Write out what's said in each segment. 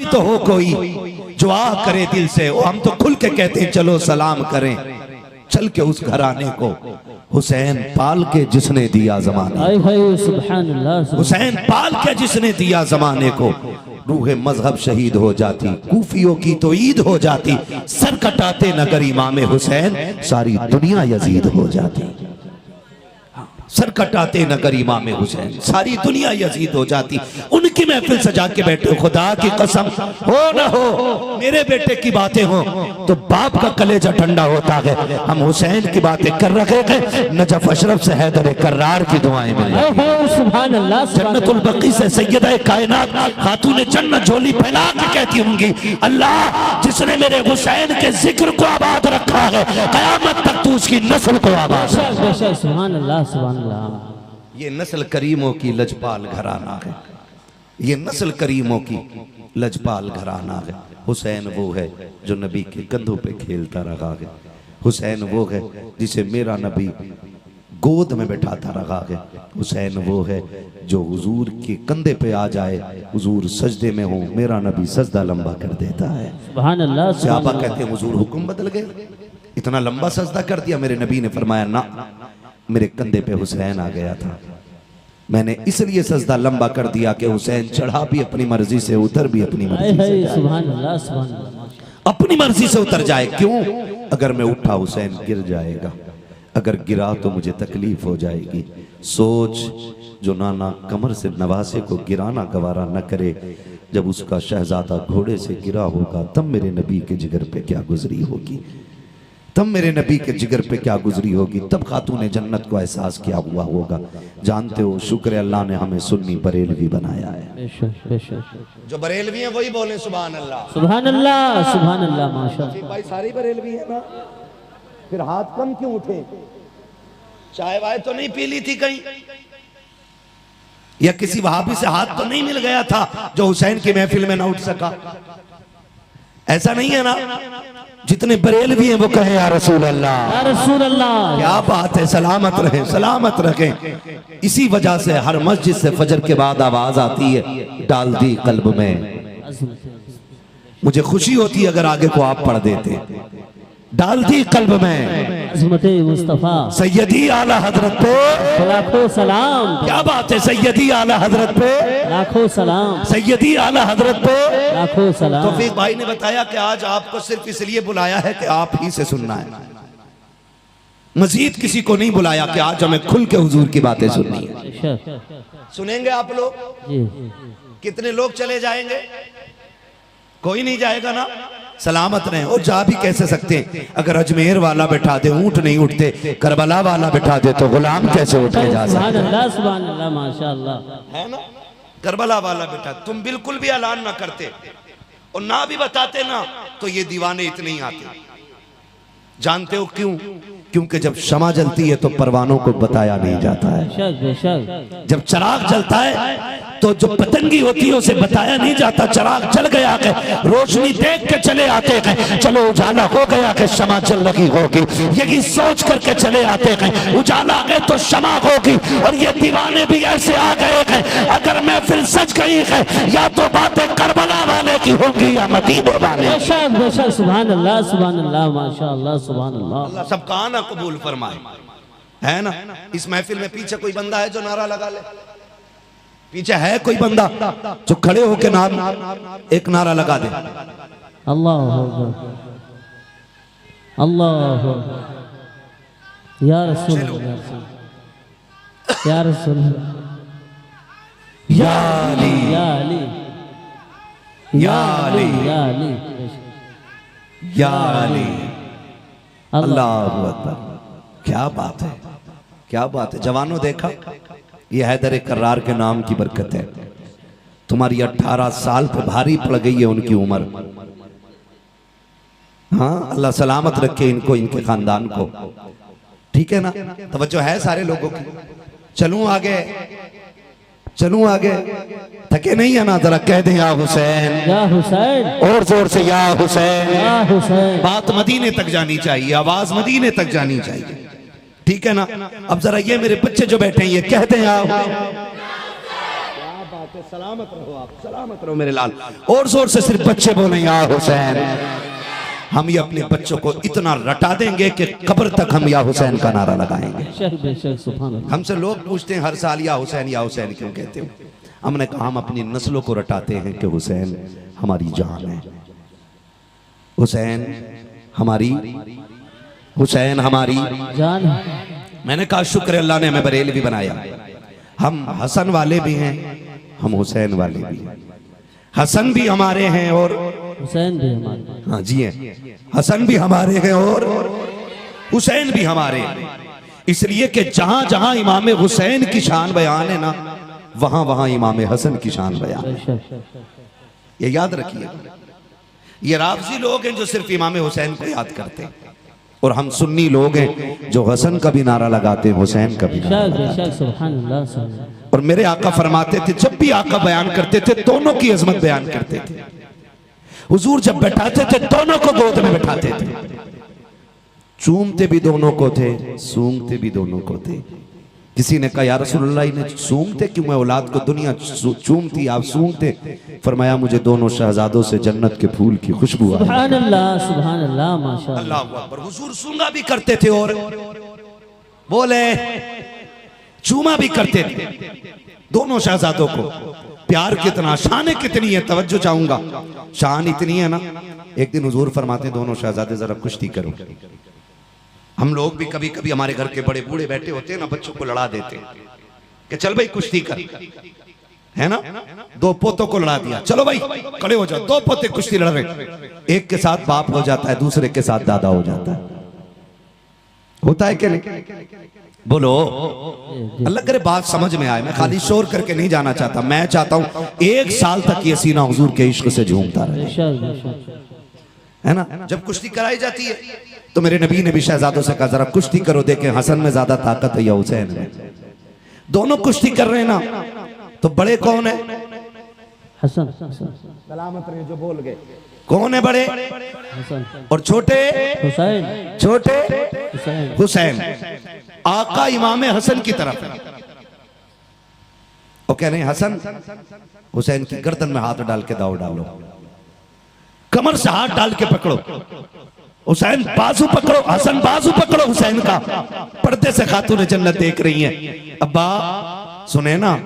तो हो कोई जो आ करे दिल से, हम तो खुल के कहते हैं चलो सलाम करें। चल के उस घराने को हुसैन पाल के जिसने दिया जमाने, हुसैन पाल के जिसने दिया जमाने को, रूहे मजहब शहीद हो जाती, कूफियों की तो ईद हो जाती, सर कटाते नगर इमाम हुसैन, सारी दुनिया यजीद हो जाती। सर कटाते नगर इमाम हुसैन, सारी दुनिया यजीद हो जाती। उनकी महफिल सजा के बैठे, खुदा की कसम हो न हो मेरे बेटे की बातें हो तो बाप का कलेजा ठंडा होता है। हम हुसैन की बातें कर रहे थे, नजफ अशरफ से हैदर कर्रार की दुआएं मिल रही, जन्नतुल बकी से सैयदा कायनात खातून जन्नत झोली फैला के कहती होंगी, अल्लाह जिसने मेरे हुसैन के जिक्र को आबाद रखा है, कयामत तक तू उसकी नस्ल को आबाद रख। ये नस्ल करीमों की लजपाल घराना है, ये नस्ल करीमों की लजपाल घराना है। हुसैन वो है जो नबी के कंधों पे खेलता रहा है, हुसैन वो है जिसे मेरा नबी गोद में बैठाता रहा है, हुसैन वो है जो हुजूर के कंधे पे आ जाए, हुजूर सजदे में हो, मेरा नबी सजदा लंबा कर देता है। सुभान अल्लाह। सहाबा कहते हैं हुजूर हुक्म बदल गए, इतना लंबा सजदा कर दिया। मेरे नबी ने फरमाया ना, मेरे कंधे पे हुसैन आ गया था, मैंने इसलिए सजदा लंबा कर दिया कि हुसैन चढ़ा भी अपनी मर्जी से, उतर भी अपनी मर्जी से, अपनी मर्जी से उतर जाए। क्यों? अगर मैं उठा हुसैन गिर जाएगा, अगर गिरा तो मुझे तकलीफ हो जाएगी। सोच, जो नाना कमर से नवासे को गिराना गवारा न करे, जब उसका शहजादा घोड़े से गिरा होगा तब मेरे नबी के जिगर पे क्या गुजरी होगी, तब मेरे नबी के जिगर पे क्या गुजरी होगी, तब खातून जन्नत को एहसास क्या हुआ होगा। जानते हो, शुक्र अल्लाह ने हमें सुन्नी बरेलवी बनाया है। जो बरेलवी है वही बोले सुभान अल्लाह, सुभान अल्लाह, सुभान अल्लाह। माशाअल्लाह भाई सारी बरेलवी है ना, फिर हाथ कम क्यों उठे? चाय वाय तो नहीं पी ली थी कहीं, या किसी वहाबी से हाथ तो नहीं मिल गया था जो हुसैन की महफिल में ना उठ सका? ऐसा नहीं है ना? जितने बरेलवी हैं वो कहे या रसूल अल्लाह, या रसूल अल्लाह। क्या बात है, सलामत रहे, सलामत रखें। इसी वजह से हर मस्जिद से फजर के बाद आवाज आती है, डाल दी कल्ब में। मुझे खुशी होती अगर आगे को आप पढ़ देते, डाल दी कल्ब में मुस्तफा सैयदी आला हजरत पे लाखों सलाम। क्या बात है, सैयदी आला हजरत पे लाखों सलाम, सैयदी आला हजरत पे लाखों सलाम। तो फिर भाई ने बताया कि आज आपको सिर्फ इसलिए बुलाया है कि आप ही से सुनना है, मजीद किसी को नहीं बुलाया कि आज हमें खुल के हुजूर की बातें सुननी है। सुनेंगे आप लोग? कितने लोग चले जाएंगे? कोई नहीं जाएगा ना? सलामत रहे। और जा भी कैसे सकते हैं? अगर अजमेर वाला बैठा दे ऊंट नहीं उठते, करबला वाला बैठा दे तो गुलाम कैसे उठ के जा सकते? सुभान अल्लाह, माशाअल्लाह, है ना? करबला वाला बैठा, तुम बिल्कुल भी ऐलान ना करते और ना भी बताते ना तो ये दीवाने इतने ही आते। जानते हो क्यों? क्योंकि जब शमा जलती है तो परवानों को बताया नहीं जाता है। जब चिराग जलता है तो जो पतंगी होती है उसे बताया नहीं जाता। चिराग जल गया है, रोशनी देख के चले आते हैं, चलो उजाला हो गया कि शमा जल रही होगी, यही सोच करके चले आते हैं। उजाला गए तो शमा होगी। और ये दीवाने भी ऐसे आ गए हैं, अगर महफिल सज गई है या तो बातें करबला वाले की होंगी या मदीने वाले। सुभान अल्लाह, सुभान अल्लाह, माशाअल्लाह, सुभान अल्लाह। अल्लाह सबका आना कबूल फरमाए, है ना? इस महफिल में पीछे कोई बंदा है जो नारा लगा ले? पीछे है कोई बंदा जो खड़े होके एक नारा लगा दे? अल्लाह अल्लाह, या रसूल, या रसूल, या अली, या अली, या अली, या अली, या अली। अल्लाहु अकबर। क्या बात है, क्या बात है। जवानों देखा, ये हैदर कर्रार के नाम की बरकत है। तुम्हारी 18 साल पे भारी पड़ गई है उनकी उम्र। हाँ, अल्लाह सलामत रखे इनको, इनके खानदान को। ठीक है ना? तवज्जो है सारे लोगों की। चलूं आगे, चलूं आगे, थके नहीं है ना? जरा कह दें या हुसैन, या हुसैन, और जोर से या हुसैन, या हुसैन। बात मदीने तक जानी चाहिए, आवाज मदीने तक जानी चाहिए। ठीक है ना? अब जरा ये मेरे बच्चे जो बैठे हैं ये कहते हैं आप, बात है, सलामत रहो आप, सलामत रहो मेरे लाल। और जोर से सिर्फ बच्चे बोले या हुसैन। हम ये अपने बच्चों को इतना रटा देंगे कि कब्र तक हम या हुसैन का नारा लगाएंगे। हमसे लोग पूछते हैं हर साल या हुसैन क्यों कहते हो? हमने कहा हम अपनी नस्लों को रटाते हैं कि हुसैन हमारी जान है, हुसैन हमारी जान। मैंने कहा शुक्र अल्लाह ने हमें बरेलवी बनाया। हम हसन वाले भी हैं, हम हुसैन वाले भी हैं। हसन भी हमारे हैं और हुसैन भी हमारे। हाँ जी हैं, हसन भी हमारे हैं और हुसैन भी हमारे हैं। इसलिए कि जहां जहां इमाम हुसैन की शान बयान है ना, वहां वहां इमाम हसन की शान बयान है। ये याद रखिए। ये राफजी लोग हैं जो सिर्फ इमाम हुसैन को याद करते हैं, और हम सुन्नी लोग हैं जो हसन का भी नारा लगाते हैं, हुसैन का भी नारा। और मेरे आका फरमाते थे, जब भी आका बयान करते थे दोनों की अजमत बयान करते थे। हुजूर जब बैठाते थे दोनों को गोद में बैठाते थे, चूमते भी दोनों को थे, सूंघते भी दोनों को थे। किसी ने कहा या रसूलुल्लाह इन्हें सूंघते क्यों? मैं औलाद को दुनिया चूमती, आप सूंघते? फरमाया मुझे दोनों शहजादों से जन्नत के फूल की खुशबू आई। सुभान अल्लाह माशाअल्लाह। अल्लाह अकबर। हुजूर सूंघा भी करते थे और बोले चूमा भी करते थे दोनों शहजादों को। प्यार कितना, शान कितनी है, तवज्जो चाहूंगा। शान इतनी है ना, एक दिन हुजूर फरमाते दोनों शहजादे जरा कुश्ती करो। हम लोग भी कभी कभी हमारे घर के बड़े बूढ़े बैठे होते हैं ना, बच्चों को लड़ा देते हैं कि चल भाई कुश्ती कर, है ना। दो पोतों को लड़ा दिया, चलो भाई खड़े हो जाओ। दो पोते कुश्ती लड़ रहे, एक के साथ बाप हो जाता है, दूसरे के साथ दादा हो जाता है। होता है कि नहीं? बोलो अल्लाह करे बात समझ में आए। मैं खाली शोर करके नहीं जाना चाहता, मैं चाहता हूं 1 साल तक ये सीना हुजूर के इश्क से झूमता रहे, है ना। जब कुश्ती कराई जाती है तो मेरे नबी ने भी शहजादों से कहा जरा कुश्ती करो, देखें हसन में ज्यादा ताकत है या हुसैन में। दोनों कुश्ती कर रहे हैं ना, तो बड़े कौन है? हसन। सलामत रहे जो बोल गए। कौन है बड़े? हसन। और छोटे? हुसैन। छोटे? हुसैन। हुसैन। आका इमाम हसन की तरफ है। वो कह रहे हैं हसन हुसैन की गर्दन में हाथ डाल के दाव डालो, कमर से हाथ डाल के पकड़ो, हुसैन बाजू पकड़ो, हसन बाजू पकड़ो हुसैन का। पर्दे से खातून जन्नत देख रही हैं। अब्बा सुने ना,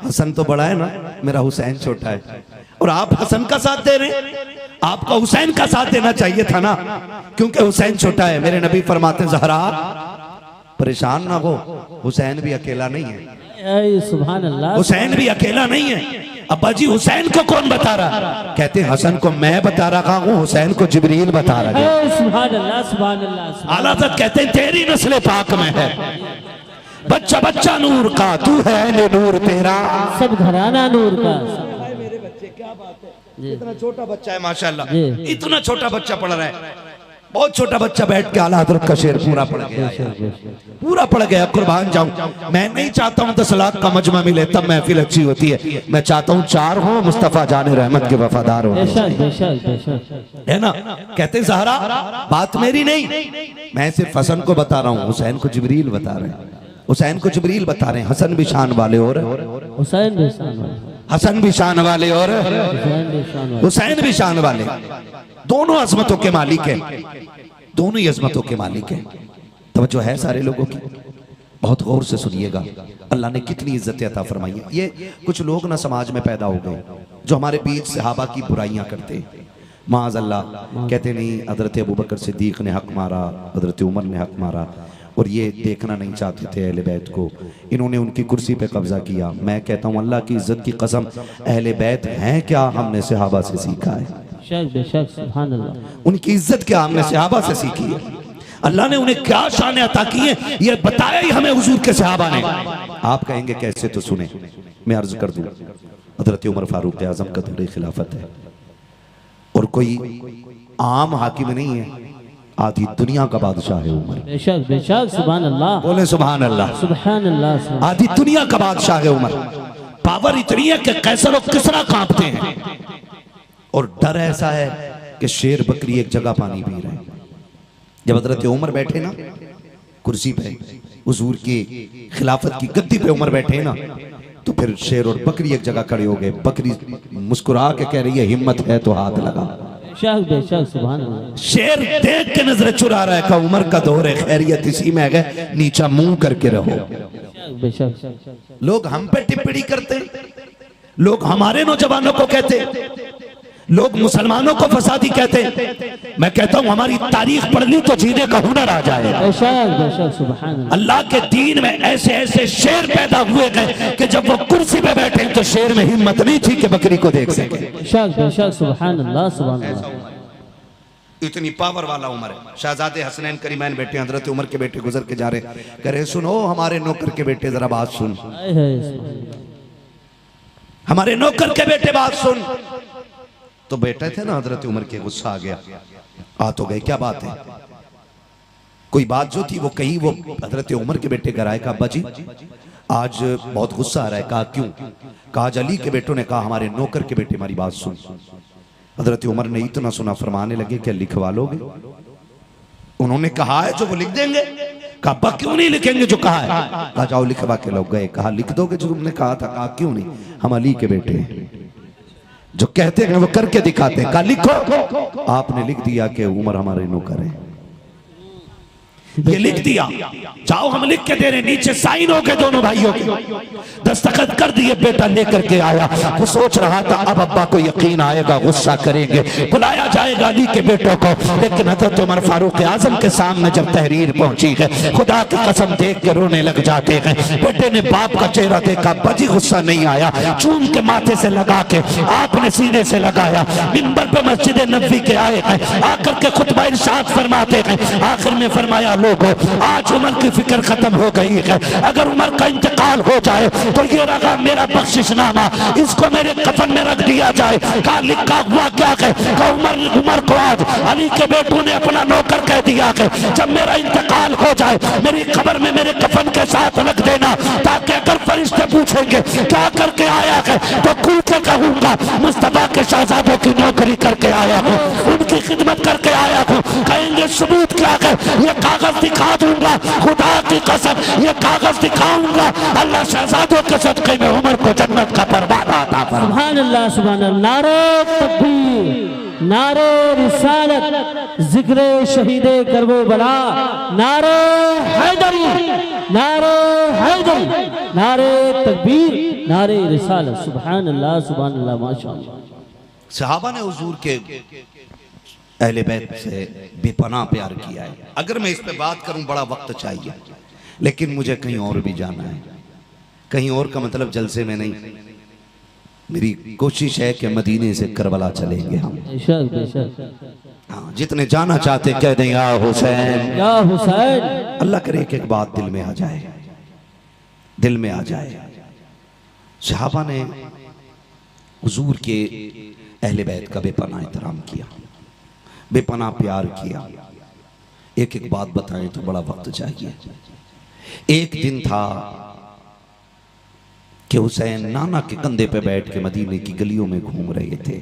हसन तो बड़ा है ना, मेरा हुसैन छोटा है। और आप हसन का साथ दे रहे हैं, आपका हुसैन का साथ देना चाहिए था ना, क्योंकि हुसैन छोटा है। मेरे नबी फरमाते ज़हरा परेशान ना हो, हुसैन भी अकेला नहीं है। सुभान अल्लाह। हुसैन भी अकेला नहीं है। अब्बा जी हुसैन को कौन बता रहा? कहते हैं हसन को मैं बता रहा हूँ, हुसैन को जिब्रील बता रहा है। सुभान अल्लाह सुभान अल्लाह। आला तक कहते हैं तेरी नस्ल पाक में है, बच्चा बच्चा नूर का, तू है नूर तेरा, सब घराना नूर का। मेरे बच्चे क्या बात है, इतना छोटा बच्चा है माशाल्लाह, इतना छोटा बच्चा पढ़ रहा है। बहुत छोटा बच्चा बैठ के आला हज़रत का शेर पूरा पढ़ गया, पूरा पढ़ गया। कुर्बान जाऊं, मैं नहीं चाहता हूं 10 लाख का मजमा मिले तब महफिल अच्छी होती है। मैं चाहता हूं 4 हो, मुस्तफा जाने रहमत के वफादार हो, है ना। कहते ज़हरा बात मेरी नहीं, मैं सिर्फ हसन को बता रहा हूँ, हुसैन को जिब्रील बता रहे हैं, हुसैन को जिब्रील बता रहे हैं। हसन भी शान वाले और हुसैन भी शान वाले, हसन भी शान वाले और हुसैन भी शान वाले, दोनों अजमतों के मालिक हैं, दोनों ही अजमतों के मालिक हैं। तवज्जो है सारे लोगों की, बहुत गौर से सुनिएगा। अल्लाह ने कितनी इज्जत अता फरमाई है। ये कुछ लोग ना समाज में पैदा हो गए जो हमारे बीच सहाबा की बुराइयां करते हैं। माज़ अल्लाह, कहते नहीं हजरत अबू बकर सिद्दीक ने हक मारा, हजरत उमर ने हक मारा, और ये देखना नहीं चाहते थे अहले बैत को, इन्होंने उनकी कुर्सी पे कब्जा किया। मैं कहता हूँ अल्लाह की इज्जत की कसम, अहले बैत हैं क्या, हमने सहाबा से सीखा है। उनकी इज्जत क्या हमने सहाबा से सीखी है। अल्लाह ने उन्हें क्या शान अता की है, ये बताया ही हमें हुजूर के सहाबा ने। आप कहेंगे कैसे, तो सुने, मैं अर्ज कर दूं। हजरत उमर फारूक आजम का दौरे खिलाफत है, और कोई आम हाकिम नहीं है, आधी दुनिया का बादशाह है उमर। बेशक बेशक, सुभान अल्लाह, बोले सुभान अल्लाह, सुभान अल्लाह। आधी दुनिया का बादशाह है उमर। पावर इतनी है कि कैसर और किसरा कांपते हैं, और डर ऐसा है कि शेर बकरी एक जगह पानी पी रहे हैं। जब हजरत उमर बैठे ना कुर्सी पे, हुजूर की खिलाफत की गद्दी पे उमर बैठे ना, तो फिर शेर और बकरी एक जगह खड़े हो गए। बकरी मुस्कुरा के कह रही है हिम्मत है तो हाथ लगा। बेशक बेशक सुभान अल्लाह। शेर देख के नजर चुरा रहा है, का उमर का दौर है, खैरियत इसी में है, नीचा मुंह करके रहो। बेशक लोग हम पे टिप्पणी करते, लोग हमारे नौजवानों को कहते, लोग मुसलमानों को फसादी कहते। मैं कहता हूं हमारी तारीख पढ़ ली तो जीने का हुनर आ जाए। बेशक बेशक सुभान अल्लाह। अल्लाह के दीन में ऐसे ऐसे शेर पैदा हुए गए कि जब वो कुर्सी पे बैठे तो शेर में हिम्मत नहीं थी कि बकरी को देख सके। बेशक बेशक सुभान अल्लाह सुभान अल्लाह। इतनी पावर वाला उमर है। शहजादे हसनैन करीमैन बेटे हजरत उमर के बेटे गुजर के जा रहे, कह रहे सुनो हमारे नौकर के बेटे जरा बात सुन, हमारे नौकर के बेटे बात सुन। तो बेटे थे ना हजरत उमर के, गुस्सा आ गया, आ तो गए, क्या बात है? कोई बात जो थी वो कही। वो हजरत उमर के बेटे घर आए, कहा अब्बा जी आज बहुत गुस्सा आ रहा है। कहा क्यों? कहा अली के बेटों ने कहा हमारे नौकर के बेटे हमारी बात सुन। हजरत उमर ने इतना सुना, फरमाने लगे क्या लिखवा लोगे? उन्होंने कहा है जो वो लिख देंगे। कहा अब्बा क्यों नहीं लिखेंगे जो कहा है? कहा जाओ लिखवा के लोग गए। कहा लिख दोगे जो तुमने कहा था? कहा क्यों नहीं, हम अली के बेटे हैं, जो कहते हैं वो करके दिखाते हैं। कहा लिखो। आपने लिख दिया कि उमर हमारे नौकर है, ये लिख दिया, जाओ हम लिख के दे रहे। नीचे साइन हो गए दोनों भाइयों के, दस्तखत कर दिए। बेटा लेकर के आया, वो सोच रहा था अब अब्बा को यकीन आएगा, गुस्सा करेंगे, बुलाया जाएगा अली के बेटों को। लेकिन हज़रत उमर फारूक आजम के सामने जब तहरीर पहुंची है, खुदा की कसम देख के रोने लग जाते हैं। बेटे ने बाप का चेहरा देखा, बजी गुस्सा नहीं आया, चूम के माथे से लगा के आपने सीने से लगाया। मिंबर पे मस्जिद नबवी के आए हैं, आकर के खुतबा इरशाद फरमाते हैं। आखिर में फरमाया लोगों आज उमर की फिक्र खत्म हो गई है, अगर उमर का इंतकाल हो जाए तो ये रहा मेरा बख्शिशनामा, इसको मेरे कफन में रख दिया जाए। कहा लिखा हुआ क्या है? उमर को आज अली के बेटों ने अपना नौकर कह दिया है, जब मेरा इंतकाल हो जाए मेरी खबर में मेरे कफन के साथ रख देना, ताकि अगर फरिश्ते पूछेंगे क्या करके आया है तो खुल के कहूंगा मुस्तफा के शहजादों की नौकरी करके आया हूँ, उनकी खिदमत करके आया हूँ। कहेंगे सबूत क्या है? ये कागज दिखा दूंगा, खुदा की कसम ये कागज दिखाऊंगा, अल्लाह शहजादों के सदके में उमर को जन्नत का परवाना अता फरमाए। सुभान अल्लाह सुभान अल्लाह। नारे तकबीर, नारे रिसालत, जिक्र शहीदे करबला, नारे हैदरी, नारे हैदरी, नारे तकबीर, नारे रिसालत। सुभान अल्लाह सुभान अल्लाह माशाअल्लाह। सहाबा ने हुजूर के अहले बैत से बेपनाह प्यार किया है। अगर मैं इस पे बात करूं बड़ा वक्त चाहिए, लेकिन मुझे कहीं और भी जाना है। कहीं और का मतलब जलसे में नहीं, मेरी कोशिश है कि मदीने से करबला चलेंगे हम। बेशक बेशक। हाँ, जितने जाना चाहते कह दें या हुसैन या हुसैन। अल्लाह करे एक बात दिल में आ जाए, दिल में आ जाए। सहाबा ने हुजूर के अहले बैत का बेपनाह एहतराम किया, बेपनाह प्यार किया। एक एक बात बताएं तो बड़ा वक्त चाहिए। एक दिन था कि हुसैन नाना के कंधे पे बैठ के मदीने की गलियों में घूम रहे थे।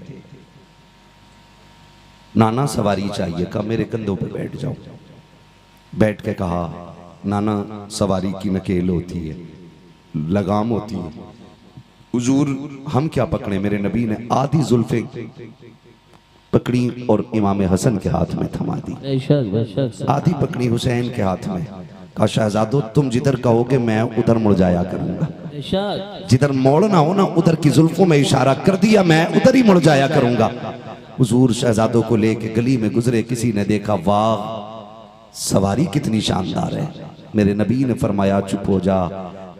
नाना सवारी चाहिए, कहा मेरे कंधों पे बैठ जाओ। बैठ के कहा नाना सवारी की नकेल होती है, लगाम होती है, हुजूर हम क्या पकड़े? मेरे नबी ने आधी जुल्फे पकड़ी और इमाम हसन के हाथ में थमा दी, आधी पकड़ी हुसैन के हाथ में। कहा शहजादो तुम जिधर कहोगे मैं उधर मुड़ जाया करूंगा, जिधर मोड़ना हो ना उधर की जुल्फों में इशारा कर दिया, मैं उधर ही मुड़ जाया करूंगा। हुजूर शहजादों को लेके गली में गुजरे, किसी ने देखा वाह सवारी कितनी शानदार है। मेरे नबी ने फरमाया चुप हो जा,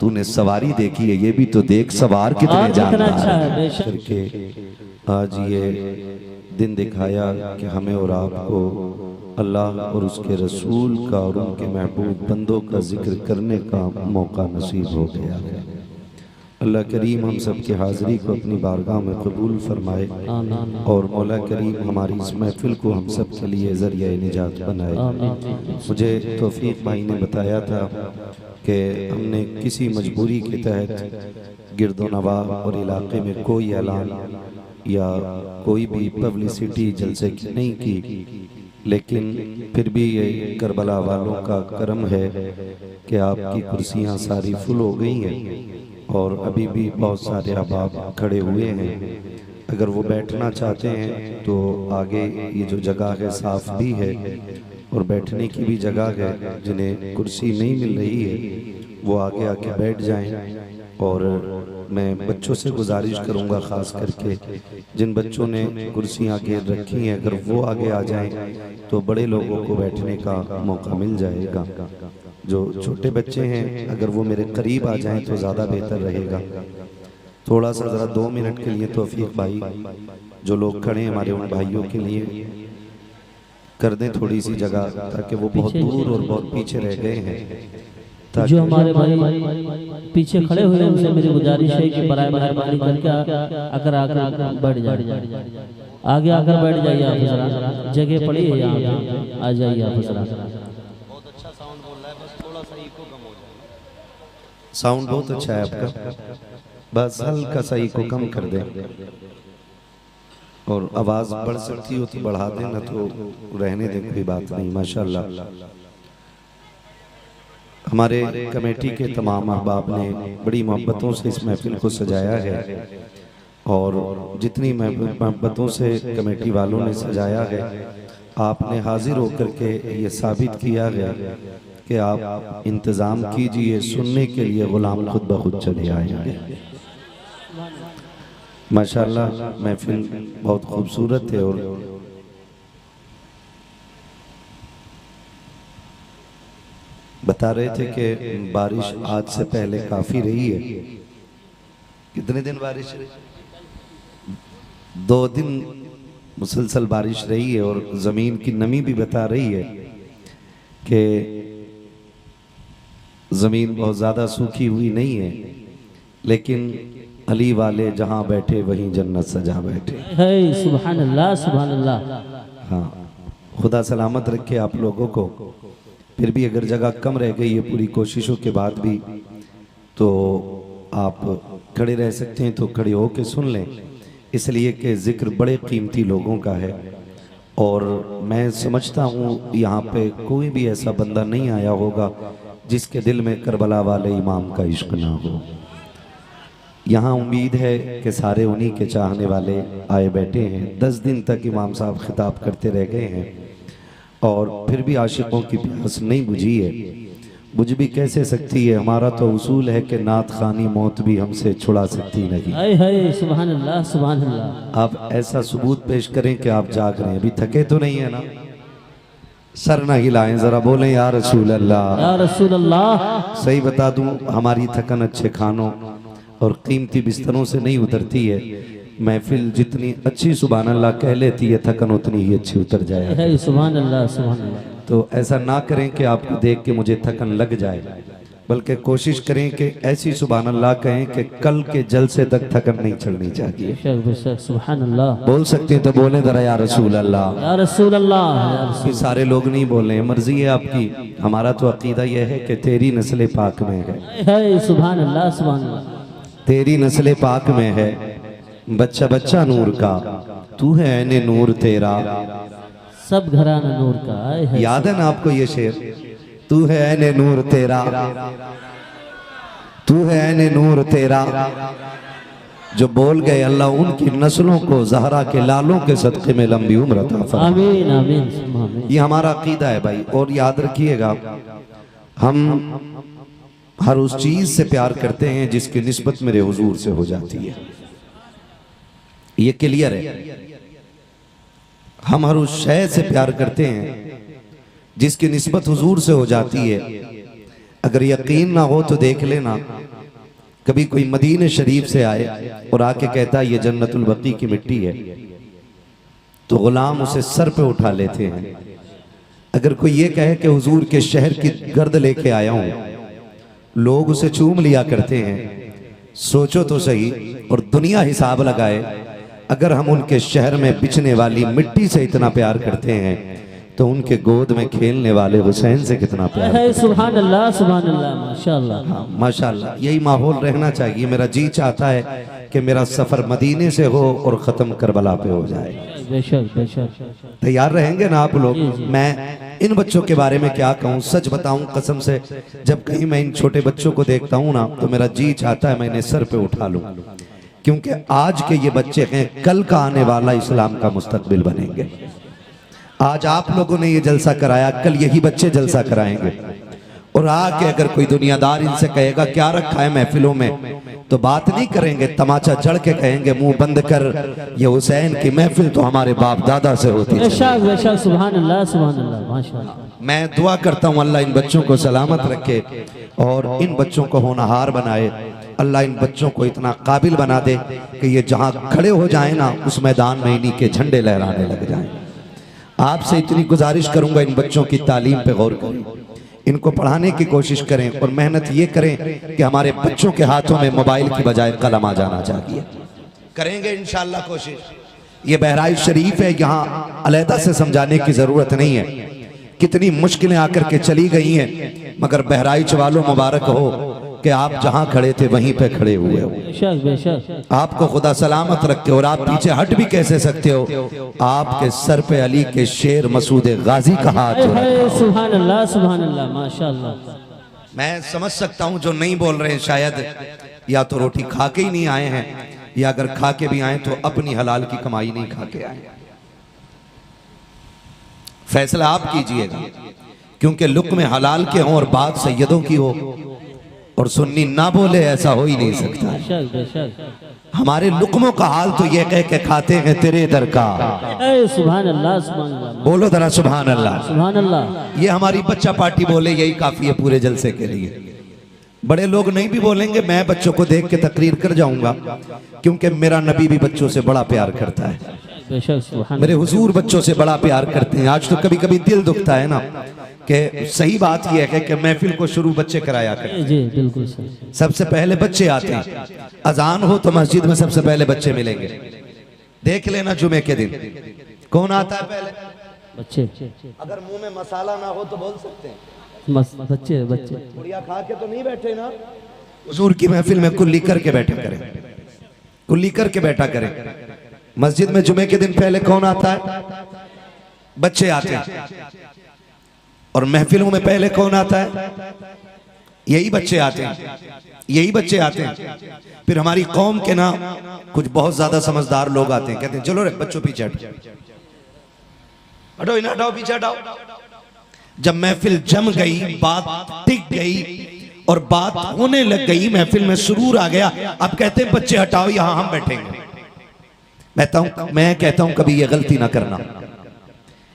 तूने सवारी देखी है, ये भी तो देख सवार कितने जानदार है। करके आज ये दिन दिखाया कि हमें और आपको अल्लाह और उसके रसूल का और उनके महबूब बंदों का जिक्र करने का मौका नसीब हो गया है। अल्लाह करीम हम सब की हाज़िरी को अपनी बारगाह में कबूल फरमाए और मौला करीम हमारी इस महफिल को हम सब के लिए ज़रिया निजात बनाए। मुझे तौफीक भाई ने बताया था कि हमने किसी मजबूरी के तहत गिरदो नवा और इलाके में कोई ऐलान या कोई भी पब्लिसिटी जलसे की नहीं की, लेकिन फिर भी ये करबला वालों का करम है कि आपकी कुर्सियां सारी फुल हो गई हैं और अभी भी बहुत सारे अहबाब खड़े हुए हैं। अगर वो बैठना चाहते हैं तो आगे ये जो जगह है साफ भी है और बैठने की भी जगह है। जिन्हें कुर्सी नहीं मिल रही है वो आगे आके बैठ जाएं। और मैं बच्चों से गुजारिश करूंगा, ख़ास करके जिन बच्चों ने कुर्सियां आगे रखी हैं, अगर वो आगे आ जाएं तो बड़े लोगों को बैठने का मौका मिल जाएगा। जो छोटे बच्चे हैं अगर वो मेरे करीब आ जाएं तो ज़्यादा बेहतर रहेगा। थोड़ा सा ज़रा 2 मिनट के लिए तौफीक भाई, जो लोग खड़े हैं हमारे उन भाइयों के लिए कर दें थोड़ी सी जगह, ताकि वो बहुत दूर और बहुत पीछे रह गए हैं। जो हमारे भाई पीछे खड़े हुए हैं उनसे मेरी गुजारिश है कि बराए मेहरबानी करके अगर आकर बैठ जाए, आगे आकर बैठ जाइए। आप जरा जगह पड़ी है यहाँ पे, आ जाइए आप जरा। बहुत अच्छा साउंड बोल रहा है, बस थोड़ा सा इको कम हो जाए। साउंड बहुत अच्छा है आपका, बस हल्का सा इको कम कर दें। और आवाज़ बढ़ सकती हो तो बढ़ा दें, ना तो रहने दें, कोई बात नहीं। माशाल्लाह हमारे कमेटी के तमाम अहबाब ने बड़ी मोहब्बतों से इस महफिल को सजाया है। और जितनी मोहब्बतों से कमेटी वालों ने सजाया है, आपने हाजिर होकर के ये साबित किया है कि आप इंतज़ाम कीजिए, सुनने के लिए गुलाम खुद ब खुद चले आएंगे। माशाल्लाह महफिल बहुत खूबसूरत है। और बता रहे थे कि बारिश आज से पहले काफ़ी रही है। कितने दिन बारिश रही? 2 दिन मुसलसल बारिश रही है। और ज़मीन की नमी भी बता रही है कि ज़मीन बहुत ज़्यादा सूखी हुई नहीं है, लेकिन अली वाले जहाँ बैठे वहीं जन्नत सजा बैठे। सुभान अल्लाह, सुभान अल्लाह। हाँ, खुदा सलामत रखे आप लोगों को। फिर भी अगर जगह कम रह गई है पूरी कोशिशों के बाद भी, तो आप खड़े रह सकते हैं तो खड़े होकर सुन लें, इसलिए कि ज़िक्र बड़े कीमती लोगों का है। और मैं समझता हूँ यहाँ पे कोई भी ऐसा बंदा नहीं आया होगा जिसके दिल में करबला वाले इमाम का इश्क ना हो। यहाँ उम्मीद है कि सारे उन्हीं के चाहने वाले आए बैठे हैं। 10 दिन तक इमाम साहब खिताब करते रह गए हैं और फिर भी आशिकों की प्यास नहीं बुझी है। बुझ भी कैसे सकती है? हमारा तो उसूल है कि नात खानी मौत भी हमसे छुड़ा सकती नहीं। सुभान अल्लाह, सुभान अल्लाह। आप ऐसा सबूत पेश करें कि आप जाग रहे हैं, अभी थके तो नहीं है ना? सर ना हिलाएं, जरा बोलें या रसूल अल्लाह, या रसूल अल्लाह। सही बता दूं, हमारी थकन अच्छे खानों और कीमती बिस्तरों से नहीं उतरती है। महफिल जितनी अच्छी सुभान अल्लाह कह लेती है, थकन उतनी ही अच्छी उतर जाए। सुभान अल्लाह, सुभान अल्लाह। तो ऐसा ना करें कि आपको देख के मुझे थकन लग जाए, बल्कि कोशिश करें कि ऐसी सुभान अल्लाह कहें कि कल के जलसे तक थकन नहीं चढ़नी चाहिए। सुभान अल्लाह। बोल सकते हैं तो बोले जरा या रसूल अल्लाह, या रसूल अल्लाह। ये सारे लोग नहीं बोले, मर्जी है आपकी। हमारा तो अकीदा यह है कि तेरी नस्ल पाक में है। सुभान अल्लाह, सुभान अल्लाह। तेरी नस्ल पाक में है, बच्चा बच्चा नूर का, तू है ऐने नूर तेरा, सब घराना नूर का। याद है ना आपको ये शेर? तू है ऐने नूर तेरा, तू है ऐने नूर तेरा। जो बोल गए अल्लाह उनकी नस्लों को ज़हरा के लालों के सदक़े में लंबी उम्र अता फरमाए। आमीन, आमीन। ये हमारा अकीदा है भाई। और याद रखिएगा, हम हर उस चीज से प्यार करते हैं जिसकी निस्बत मेरे हुजूर से हो जाती है। ये क्लियर है। हम हर उस शय से प्यार करते हैं जिसकी निस्बत हुजूर से हो जाती है। अगर यकीन ना हो तो देख लेना, कभी कोई मदीने शरीफ से आए और आके कहता है ये जन्नतुल बकी की मिट्टी है, तो गुलाम उसे सर पे उठा लेते हैं। अगर कोई ये कहे कि हुजूर के शहर की गर्द लेके आया हूं, लोग उसे चूम लिया करते हैं। सोचो तो सही, और दुनिया हिसाब लगाए, अगर हम उनके शहर में बिछने वाली मिट्टी से इतना प्यार करते हैं तो उनके गोद में खेलने वाले हुसैन से कितना प्यार है। सुभान अल्लाह, सुभान अल्लाह, माशाअल्लाह। हाँ, माशाअल्लाह। यही माहौल रहना चाहिए। मेरा जी चाहता है कि मेरा सफर मदीने से हो और खत्म करबला पे हो जाए। बेशक, बेशक। तैयार रहेंगे ना आप लोग? मैं इन बच्चों के बारे में क्या कहूँ, सच बताऊं कसम से, जब कहीं मैं इन छोटे बच्चों को देखता हूँ ना तो मेरा जी चाहता है मैं इन्हें सर पे उठा लूं, क्योंकि आज के ये बच्चे हैं कल का आने वाला इस्लाम का मुस्तकबिल बनेंगे। आज आप लोगों ने ये जलसा कराया, कल यही बच्चे जलसा कराएंगे। और आके अगर कोई दुनियादार इनसे कहेगा क्या रखा है महफिलों में, तो बात नहीं करेंगे, तमाचा जड़ के कहेंगे मुंह बंद कर, ये हुसैन की महफिल तो हमारे बाप दादा से होती है। सुभान अल्लाह, सुभान अल्लाह, माशाअल्लाह। मैं दुआ करता हूँ अल्लाह इन बच्चों को सलामत रखे और इन बच्चों को होनहार बनाए। अल्लाह इन बच्चों को इतना काबिल बना दे कि ये जहाँ खड़े हो जाए ना उस मैदान में इन्हीं के झंडे लहराने लग जाएं। आपसे इतनी गुजारिश करूंगा इन बच्चों की तालीम पे गौर करें, इनको पढ़ाने की कोशिश करें और मेहनत ये करें कि हमारे बच्चों के हाथों में मोबाइल की बजाय कलम आ जाना चाहिए। करेंगे इंशाअल्लाह कोशिश। ये बहराइच शरीफ है, यहाँ अलहदा से समझाने की जरूरत नहीं है, कितनी मुश्किलें आकर के चली गई हैं, मगर बहराइच वालों मुबारक हो कि आप जहाँ खड़े थे वहीं पे खड़े हुए हो। बेशक। आपको खुदा सलामत रखे और आप पीछे हट भी कैसे सकते हो, आपके सर पे अली के शेर मसूद गाजी का हाथ है। सुभान अल्लाह, सुभान अल्लाह, माशाअल्लाह। मैं समझ सकता हूँ जो नहीं बोल रहे हैं शायद या तो रोटी खा के ही नहीं आए हैं, या अगर खा के भी आए तो अपनी हलाल की कमाई नहीं खा के आए। फैसला आप कीजिएगा, क्योंकि लुक्म में हलाल के हों और बात सैयदों की हो और सुन्नी ना बोले, ऐसा हो ही नहीं सकता। हमारे लुक्मों का हाल तो ये कह के खाते हैं तेरे दर का। सुभान अल्लाह, सुभान अल्लाह, बोलो जरा सुभान अल्लाह, सुभान अल्लाह। ये हमारी बच्चा पार्टी बोले यही काफी है पूरे जलसे के लिए। बड़े लोग नहीं भी बोलेंगे, मैं बच्चों को देख के तकरीर कर जाऊंगा, क्योंकि मेरा नबी भी बच्चों से बड़ा प्यार करता है, मेरे हुजूर बच्चों से बड़ा प्यार करते हैं। आज तो कभी कभी दिल दुखता है ना कि सही बात यह है कि महफिल को शुरू बच्चे कराया करें। जी बिल्कुल सही। सबसे पहले बच्चे आते हैं, अजान हो तो मस्जिद में सबसे पहले बच्चे मिलेंगे। देख लेना जुमे के दिन कौन आता है पहले, बच्चे। अगर मुंह में मसाला ना हो तो बोल सकते हैं बच्चे। बुढ़िया खा के तो नहीं बैठे ना, हुजूर की महफिल में कुल्ली करके बैठे करें, कुल्ली करके बैठा करें। मस्जिद में जुमे के दिन पहले कौन आता है, बच्चे आते हैं। और महफिलों में पहले कौन आता है, यही बच्चे आते हैं, यही बच्चे आते हैं। फिर हमारी कौम के ना कुछ बहुत ज्यादा समझदार लोग आते हैं, कहते हैं चलो रे बच्चों पीछे हटो, हटो इन्हें हटाओ, पीछे हटाओ। जब महफिल जम गई, बात टिक गई और बात होने लग गई, महफिल में सुरूर आ गया, अब कहते हैं बच्चे हटाओ यहां हम बैठेंगे। मैं कहता हूं कभी ये गलती ना करना,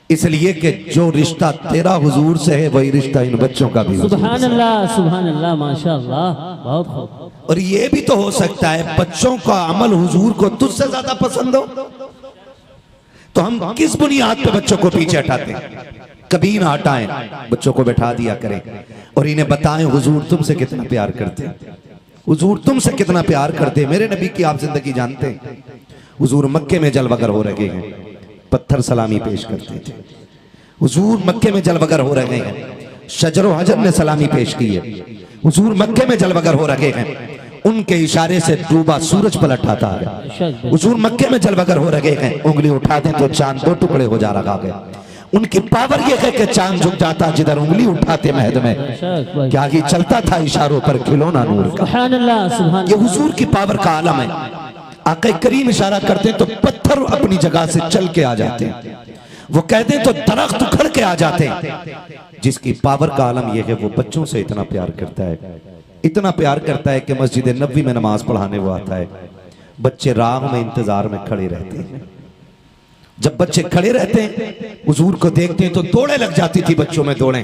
इसलिए कि जो रिश्ता तेरा हुजूर से है वही रिश्ता इन बच्चों का भी। सुभान अल्लाह, सुभान अल्लाह, माशाअल्लाह, बहुत खूब। और ये भी तो हो सकता है बच्चों का अमल हुजूर को तुझसे ज्यादा पसंद हो, तो हम किस बुनियाद पे बच्चों को पीछे हटाते हैं? कभी ना हटाएं, बच्चों को बैठा दिया करें और इन्हें बताएं हुजूर तुमसे कितना प्यार करते हैं, हुजूर तुमसे कितना प्यार करते हैं। मेरे नबी की आप जिंदगी जानते हैं, हुजूर मक्के में जलवगर हो रहे हैं, पत्थर सलामी पेश करते थे। हुजूर मक्के में जलवगर हो रहे हैं, शजरो हजर ने सलामी पेश की है। हुजूर मक्के में जलवगर हो रहे हैं, उनके इशारे से डूबा सूरज पलट आता है। हुजूर मक्के में जलवगर हो रहे हैं, उंगली उठा दें तो चांद दो टुकड़े हो जा रहा है। उनकी पावर यह है कि चांद झुक जाता जिधर उंगली उठाते महद में, क्या ही चलता था इशारों पर खिलौना नूर का। ये हुजूर की पावर का आलम है। आका करीम इशारा करते हैं तो पत्थर अपनी जगह से चल के आ जाते हैं, वो कहते हैं तो दरख्त उखड़ के आ जाते हैं। जिसकी पावर का आलम यह है वो बच्चों से इतना प्यार करता है, इतना प्यार करता है कि मस्जिद नबवी में नमाज पढ़ाने वो आता है। बच्चे राह में इंतजार में खड़े रहते हैं। जब बच्चे खड़े रहते हैं हुजूर को देखते हैं तो दौड़े लग जाती थी बच्चों में दौड़े,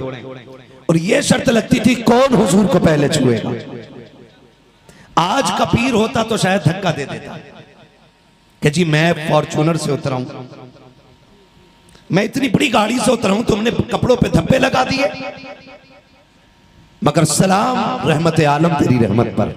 और ये शर्त लगती थी कौन हुजूर को पहले छुएगा। आज का पीर होता तो शायद धक्का दे देता कि जी मैं फॉर्च्यूनर से उतरा हूं, मैं इतनी बड़ी गाड़ी से उतरा हूं, तुमने कपड़ों पे धब्बे लगा दिए। मगर सलाम रहमत आलम तेरी रहमत पर,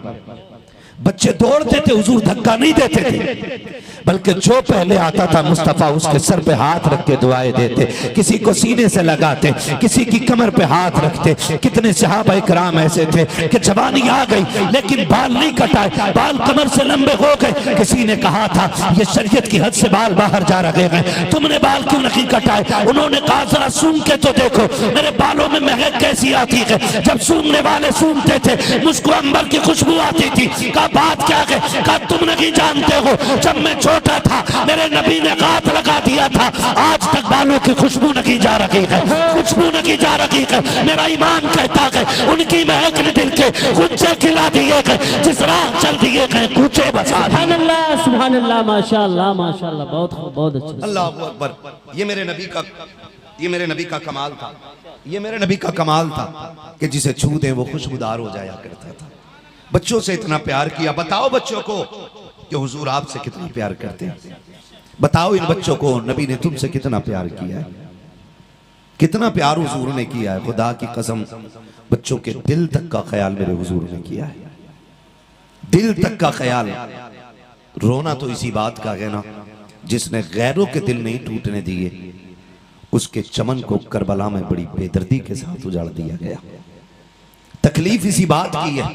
बच्चे दौड़ते थे, हुजूर धक्का नहीं देते थे, बल्कि जो पहले आता था मुस्तफा उसके सर पे हाथ रख के दुआएं देते, किसी को सीने से लगाते, किसी की कमर पे हाथ रखते। कितने सहाबा इकराम ऐसे थे कि जवानी आ गई लेकिन बाल नहीं कटाए, बाल कमर से लंबे हो गए। किसी ने कहा था ये शरीयत की हद से बाल बाहर जा रहे हैं, तुमने बाल क्यों नहीं कटाए? उन्होंने कहा जरा सूंघ के तो देखो मेरे बालों में महक कैसी आती है। जब सूंघने वाले सूंघते थे मुझको अंबर की खुशबू आती थी। कहा बात क्या है? कहा तुम नहीं जानते हो, जब मैं छोटा था मेरे नबी ने हाथ लगा दिया था, आज तक बालों की खुशबू नहीं जा रही है, खुशबू नहीं जा रही है। मेरा ईमान कहता है उनकी महक ने दिल के कुचे खिला दिए गए, जिस राह चल दिए गए कूचे बसा दिए। सुभान अल्लाह, माशाअल्लाह माशाअल्लाह, बहुत अच्छा। अल्लाह अकबर। ये मेरे नबी का कमाल था, ये मेरे नबी का कमाल था कि जिसे छू दे वो खुशबूदार हो जाया करता था। बच्चों से इतना प्यार किया। बताओ बच्चों को कि हुजूर आपसे कितना प्यार करते हैं। बताओ इन बच्चों को नबी ने तुमसे कितना प्यार किया है, कितना प्यार हुजूर ने किया है। खुदा की कसम बच्चों के दिल तक का ख्याल मेरे हुजूर ने किया है, दिल तक का ख्याल। रोना तो इसी बात का है ना, जिसने गैरों के दिल नहीं टूटने दिए उसके चमन को करबला में बड़ी बेदर्दी के साथ उजाड़ दिया गया। तकलीफ इसी बात की है,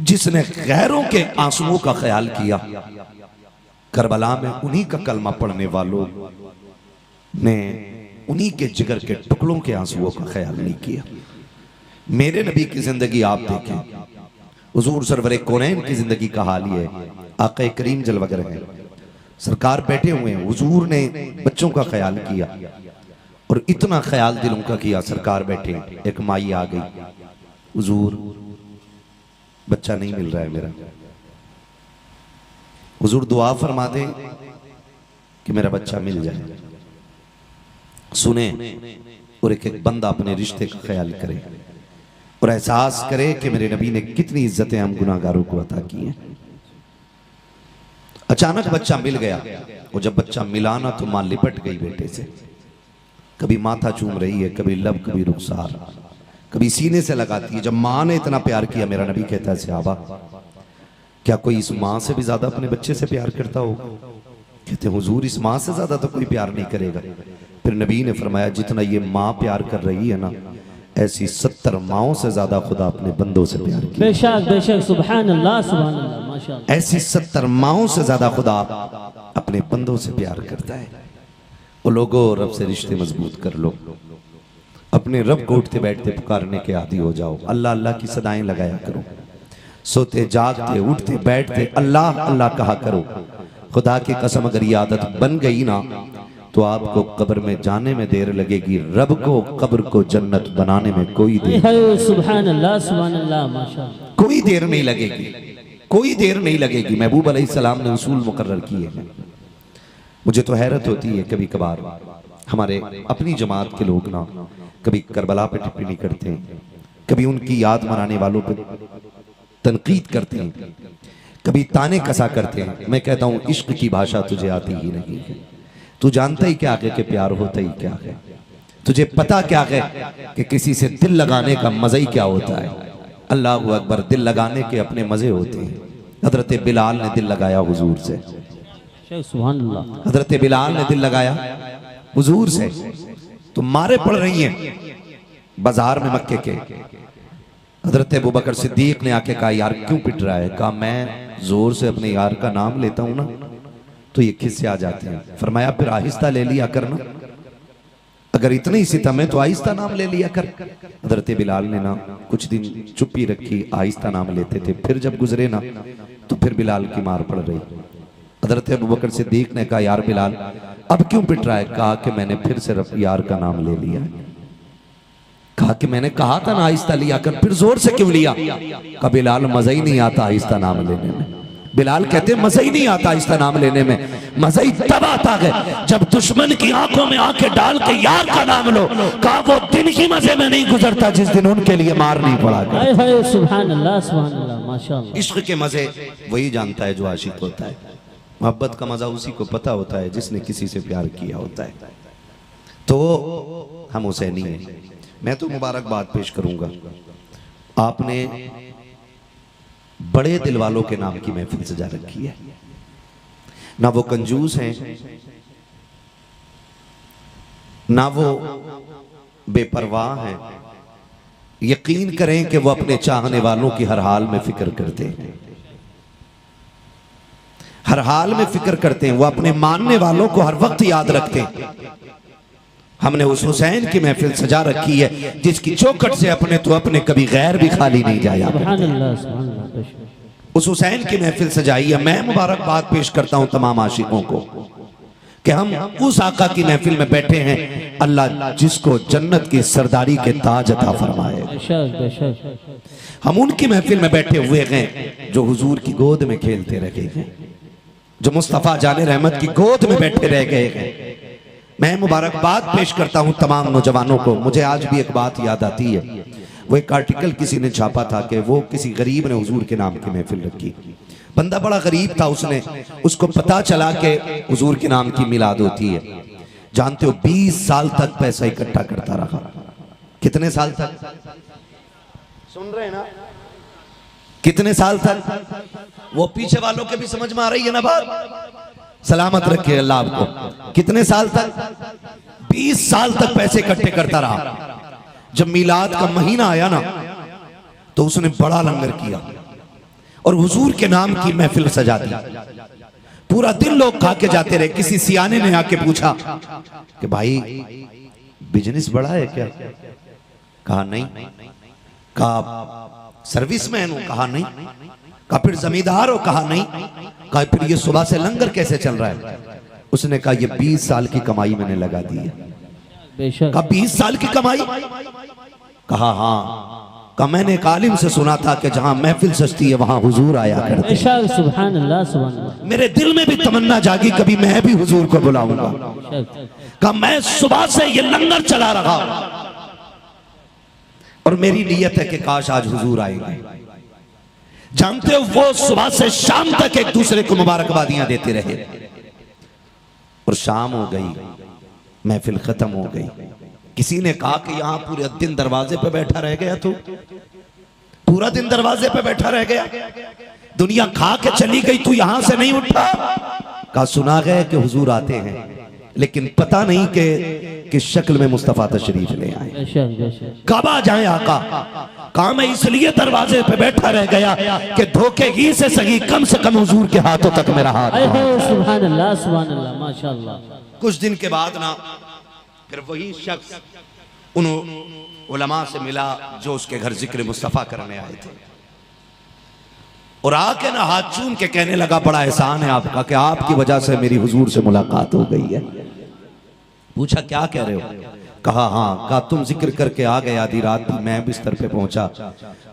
जिसने गैरों के आंसुओं का ख्याल किया, करबला में उन्हीं का कलमा पढ़ने वालों ने उन्हीं के जिगर के टुकड़ों के आंसुओं का ख्याल नहीं किया। मेरे नबी की जिंदगी आप देखें, हुजूर सरवरे कौनैन की जिंदगी का हाल ये है। आक़ा करीम जलवगर है, सरकार बैठे हुए हैं, हुजूर ने बच्चों का ख्याल किया और इतना ख्याल दिलों का किया। सरकार बैठे, एक माई आ गई, हुजूर बच्चा नहीं मिल रहा है मेरा, हुजूर दुआ फरमा दे कि मेरा बच्चा मिल जाए। सुने और एक एक बंदा अपने रिश्ते का ख्याल करे और एहसास करे कि मेरे नबी ने कितनी इज्जतें हम गुनाहगारों को अता की हैं। अचानक बच्चा मिल गया और जब बच्चा मिला ना तो मां लिपट गई बेटे से। कभी माथा चूम रही है, कभी लब, कभी रुखसार, कभी सीने से लगाती है। जब मां ने इतना प्यार किया, मेरा नबी कहता है सहाबा क्या कोई इस मां से भी ज्यादा अपने बच्चे से प्यार करता होगा? कहते हुजूर इस मां से ज्यादा तो कोई प्यार नहीं करेगा। फिर नबी ने फरमाया जितना ये मां प्यार कर रही है ना, ऐसी 70 माओं से ज्यादा खुदा अपने बंदों से प्यार किया। बेशक बेशक, सुभान अल्लाह माशाअल्लाह। ऐसी 70 माओं से ज्यादा खुदा अपने बंदों से प्यार करता है। वो लोगों रब से रिश्ते मजबूत कर लो, अपने रब को उठते बैठते पुकारने के आदी हो जाओ। अल्लाह अल्लाह की सदाएं लगाया करो, सोते जागते उठते बैठते अल्लाह अल्लाह कहा करो। खुदा की कसम अगर ये आदत बन गई ना तो आपको कब्र में जाने में देर लगेगी, रब को कब्र को जन्नत बनाने में कोई देर, सुभान अल्लाह माशाअल्लाह, कोई देर नहीं लगेगी, कोई देर नहीं लगेगी। महबूब अलैहिस्सलाम ने उसूल मुकर्रर किए हैं। मुझे तो हैरत होती है कभी कभार हमारे अपनी जमात के लोग ना कभी करबला पे टिप्पणी करते हैं, कभी उनकी याद मनाने वालों पे तनकीद करते हैं, कभी ताने कसा करते हैं। मैं कहता हूं इश्क की भाषा तुझे आती ही नहीं है। तू जानता ही क्या है कि प्यार होता ही क्या है, तुझे पता क्या है कि किसी से दिल लगाने का मजा ही क्या होता है। अल्लाह अकबर, दिल लगाने के अपने मजे होते हैं। हजरत बिलाल ने दिल लगाया हुजूर से, सुभान अल्लाह, हजरत बिलाल ने दिल लगाया हुजूर से। तो मारे पड़ रही हैं बाजार में मक्के के। हजरत अबू बकर सिद्दीक ने आके कहा यार क्यों पिट रहा है? कहा मैं जोर से अपने यार का नाम लेता हूं ना तो ये खिस्से आ जाते हैं। फरमाया फिर आहिस्ता ले लिया करना, अगर इतनी सितम है तो आहिस्ता नाम ले लिया कर। हजरत बिलाल ने ना कुछ दिन चुप्पी रखी, आहिस्ता नाम लेते थे। फिर जब गुजरे ना तो फिर बिलाल की मार पड़ रही। हजरत अबू बकर सिद्दीक ने कहा यार बिलाल अब क्यों पिट रहा है? कहा कि मैंने फिर से यार का नाम ले लिया। कहा कि मैंने कहा था ना आहिस्ता लिया कर, फिर जोर से क्यों लिया? कहा बिलाल मजा ही नहीं आता आहिस्ता नाम लेने में। बिलाल कहते मजा ही नहीं आता आहिस्ता नाम लेने में, मजा ही तब आता है जब दुश्मन की आंखों में आंखें डाल के यार का नाम लो। कहा वो दिन ही मजे में नहीं गुजरता जिस दिन उनके लिए मार नहीं पड़ा। सुभान अल्लाह माशाअल्लाह। इश्क के मजे वही जानता है जो आशिक होता है। मोहब्बत का मजा उसी को पता होता है जिसने किसी से प्यार किया होता है। तो हम हुसैनी हैं। मैं तो मुबारकबाद पेश करूंगा, आपने बड़े दिल वालों के नाम की महफिल सजा रखी है। ना वो कंजूस हैं, ना वो बेपरवाह हैं। यकीन करें कि वो अपने चाहने वालों की हर हाल में फिक्र करते हैं, हर हाल में फिक्र करते हैं। वो अपने मानने वालों को हर वक्त याद रखते हैं। हमने उस हुसैन की महफिल सजा रखी है जिसकी चौखट से अपने तो अपने कभी गैर भी खाली नहीं जाया। उस हुसैन की महफिल सजाई है। मैं मुबारकबाद पेश करता हूं तमाम आशिकों को कि हम उस आका की महफिल में बैठे हैं, अल्लाह जिसको जन्नत की सरदारी के ताज अता फरमाए। हम उनकी महफिल में बैठे हुए हैं जो हुजूर की गोद में खेलते रह गए हैं, जो मुस्तफ़ा जाने रहमत की गोद में बैठे रह गए हैं। मैं मुबारकबाद पेश करता हूं तमाम नौजवानों को। मुझे आज भी एक बात याद आती है, वो एक आर्टिकल किसी ने छापा था कि वो किसी गरीब ने हुजूर के नाम की महफिल रखी। बंदा बड़ा गरीब था, उसको पता चला कि हुजूर के नाम की मिलाद होती है। जानते हो 20 साल तक पैसा इकट्ठा करता रहा। कितने साल तक? सुन रहे हैं ना? कितने साल तक? वो पीछे वालों के भी समझ में आ रही है ना बात? सलामत रखे अल्लाह आपको। कितने साल तक? 20 साल तक पैसे इकट्ठे करता रहा। जब मिलाद का महीना आया ना तो उसने बड़ा लंगर किया और हुजूर के नाम की महफिल सजा दी। पूरा दिन लोग खा के जाते रहे। किसी सियाने ने आके पूछा कि भाई बिजनेस बड़ा है क्या? कहा नहीं। कहा सर्विसमैन हो? कहा नहीं। कहा फिर जमींदार हो? कहा नहीं। कहा फिर ये सुबह से लंगर कैसे चल रहा है? उसने कहा ये 20 साल की कमाई मैंने लगा दी है। कहा 20 साल की कमाई? कहा हाँ। कहा मैंने एक आलिम से सुना था कि जहां महफिल सजती है वहां हुजूर आया करते हैं। सुभान अल्लाह, सुभान अल्लाह। मेरे दिल में भी तमन्ना जागी कभी मैं भी हुजूर को बुलाऊंगा। कहा मैं सुबह से ये लंगर चला रहा और मेरी नीयत है कि काश आज हुजूर आएंगे। जानते हो वो सुबह से शाम तक एक दूसरे को मुबारकबादियां देते रहे और शाम हो गई, महफिल खत्म हो गई। किसी ने कहा कि यहां पूरे दिन दरवाजे पे बैठा रह गया, तू पूरा दिन दरवाजे पे बैठा रह गया, दुनिया खा के चली गई, तू यहां से नहीं उठा। कहा सुना गया कि हुजूर आते हैं लेकिन पता नहीं कि किस शक्ल में मुस्तफा तशरीफ ले आए, कब आ जाए आका। कहा मैं इसलिए दरवाजे पे बैठा रह गया कि धोखे ही से सही कम से कम हुजूर के हाथों तक मेरा हाथ। सुभान अल्लाह, सुभान अल्लाह, माशाअल्लाह। कुछ दिन के बाद ना फिर वही शख्स उन उलमा से मिला जो उसके घर जिक्र मुस्तफा करने आए थे और आके ना हाथ चूम के कहने लगा बड़ा एहसान है आपका कि आपकी वजह से मेरी हुजूर से मुलाकात हो गई है। पूछा क्या कह रहे हो? कहा हाँ। कहा तुम जिक्र करके आ गए, आधी रात थी, मैं बिस्तर पे पहुंचा,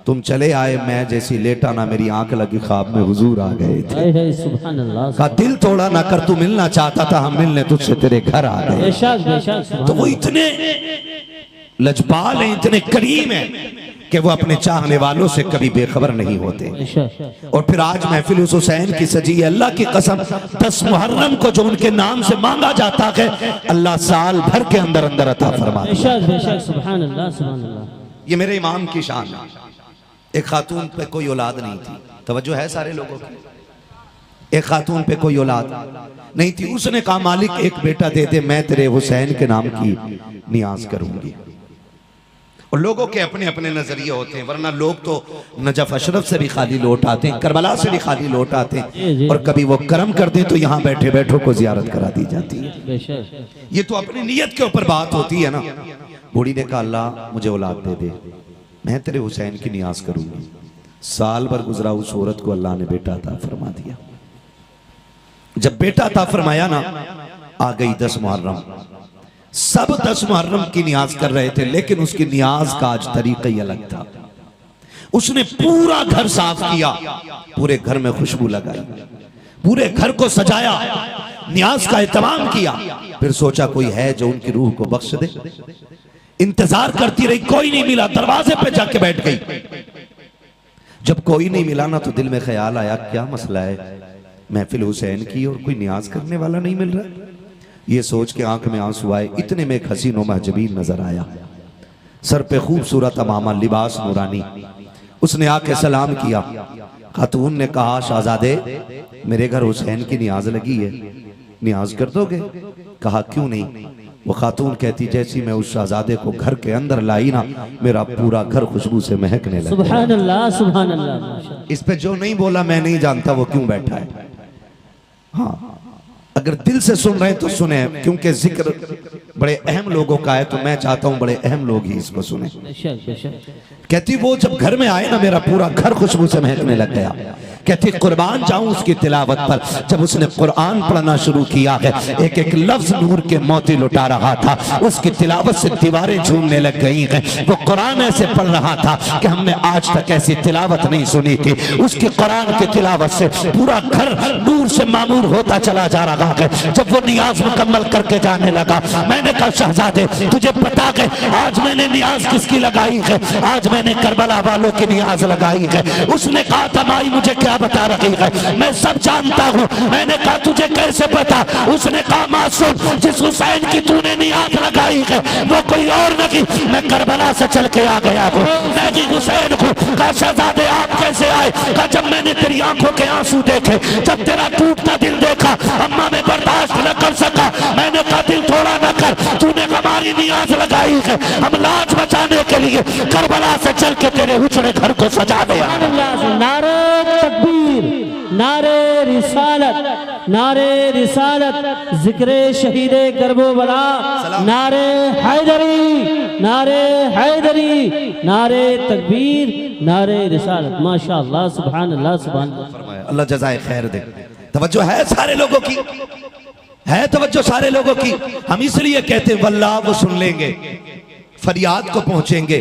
तुम चले आए, मैं जैसी लेटा ना मेरी आंख लगी, ख्वाब में हुजूर आ गए थे। सुभान अल्लाह। कहा दिल तोड़ा ना कर, तू मिलना चाहता था, हम मिलने तुझसे तेरे घर आ गए। तो वो इतने लजपाल हैं, इतने करीम हैं कि वो अपने चाहने वालों से कभी बेखबर नहीं होते। और फिर आज महफिल उस हुसैन की सजी है। अल्लाह की कसम 10 मुहर्रम को जो उनके नाम से मांगा जाता है अल्लाह साल भर के अंदर अंदर अता फरमाता है। सुभान अल्लाह, सुभान अल्लाह। ये मेरे इमाम की शान है। एक खातून पे कोई औलाद नहीं थी, तवज्जो है सारे लोगों की। एक खातून पे कोई औलाद नहीं थी, उसने कहा मालिक एक बेटा दे दे, मैं तेरे हुसैन के नाम की नियाज करूंगी। और लोगों के अपने अपने नजरिए होते हैं, वरना लोग तो नजफ अशरफ से भी खाली लौट आते हैं, करबला से भी खाली लौट आते हैं, और कभी वो करम कर दें तो यहाँ बैठे बैठों को जियारत करा दी जाती है। ये तो अपनी नीयत के ऊपर बात होती है ना। बूढ़ी ने कहा अल्लाह मुझे औलाद दे दे, मैं तेरे हुसैन की नियाज करूंगी। साल भर गुजरा, उस औरत को अल्लाह ने बेटा अता फरमा दिया। जब बेटा अता फरमाया ना, आ गई 10 मुहर्रम। सब 10 मुहर्रम की नियाज कर रहे थे, लेकिन उसकी नियाज का आज तरीका ही अलग था। उसने पूरा घर साफ किया, पूरे घर में खुशबू लगाई, पूरे घर को सजाया, नियाज का एहतमाम किया। फिर सोचा कोई है जो उनकी रूह को बख्श दे। इंतजार करती रही, कोई नहीं मिला, दरवाजे पे जाके बैठ गई। जब कोई नहीं मिला ना तो दिल में ख्याल आया क्या मसला है, महफिल हुसैन की और कोई नियाज करने वाला नहीं मिल रहा। ये सोच के आंख में आंसू आए। इतने में एक हसीन व महजबीन नजर आया, सर पे खूबसूरत अमामा, लिबास नूरानी। उसने आके सलाम किया, खातून ने कहा शहजादे मेरे घर हुसैन की नियाज लगी है, नियाज कर दोगे? कहा क्यों नहीं। वो खातून कहती जैसी मैं उस शहजादे को घर के अंदर लाई ना, मेरा पूरा घर खुशबू से महकने लगा। सुभान अल्लाह, सुभान अल्लाह। इस पे जो नहीं बोला मैं नहीं जानता वो क्यों बैठा है। हाँ, अगर दिल से सुन रहे हैं तो सुने, क्योंकि जिक्र बड़े अहम लोगों का है, तो मैं चाहता हूं बड़े अहम लोग ही इसको सुने। कहती वो जब घर में आए ना मेरा पूरा घर खुशबू से महकने लग गया। कहती कुर्बान जाऊं उसकी तिलावत पर। जब उसने कुरान पढ़ना शुरू किया है, एक एक लफ्ज नूर के मोती लुटा रहा था, उसकी तिलावत से दीवारें झूमने लग गई हैं। वो कुरान ऐसे पढ़ रहा था कि हमने आज तक ऐसी तिलावत नहीं सुनी थी। उसकी कुरान की तिलावत से पूरा घर नूर से मामूर होता चला जा रहा है। जब वो नियाज मुकम्मल करके जाने लगा, मैंने कहा शहजादे तुझे पता है आज मैंने नियाज किसकी लगाई है? आज मैंने करबला वालों की नियाज लगाई है। उसने कहा था माई मुझे क्या बता रही है? मैं सब जानता हूँ। मैंने कहा तुझे कैसे पता? उसने कहा मासूम जिस हुसैन की तूने नियाज लगाई है वो कोई और नहीं, मैं करबला से चल के आ गया हूँ, मैं भी हुसैन हूँ। कहा शहजादे आप कैसे आए? कहा जब मैंने तेरी आंखों के आंसू देखे, जब तेरा टूटता दिल देखा, अम्मा मैं बर्दाश्त न कर सका। मैंने कहा दिल थोड़ा न कर, तूने हमारी नियाज लगाई है, हम लाज बचाने के लिए करबला से चल के तेरे उछड़े घर को सजा दिया। नारे तकबीर, नारे रिसालत, नारे रिसालत, जिक्रे शहीदे करबला, नारे हैदरी, नारे हैदरी, नारे तकबीर, नारे रिसालत। माशाअल्लाह, सुभान अल्लाह, सुभान अल्लाह। अल्लाह जज़ाए खैर दे। तवज्जो है सारे लोगों की, है तवज्जो सारे लोगों की। हम इसलिए कहते हैं वल्लाह वो सुन लेंगे, फरियाद को पहुंचेंगे।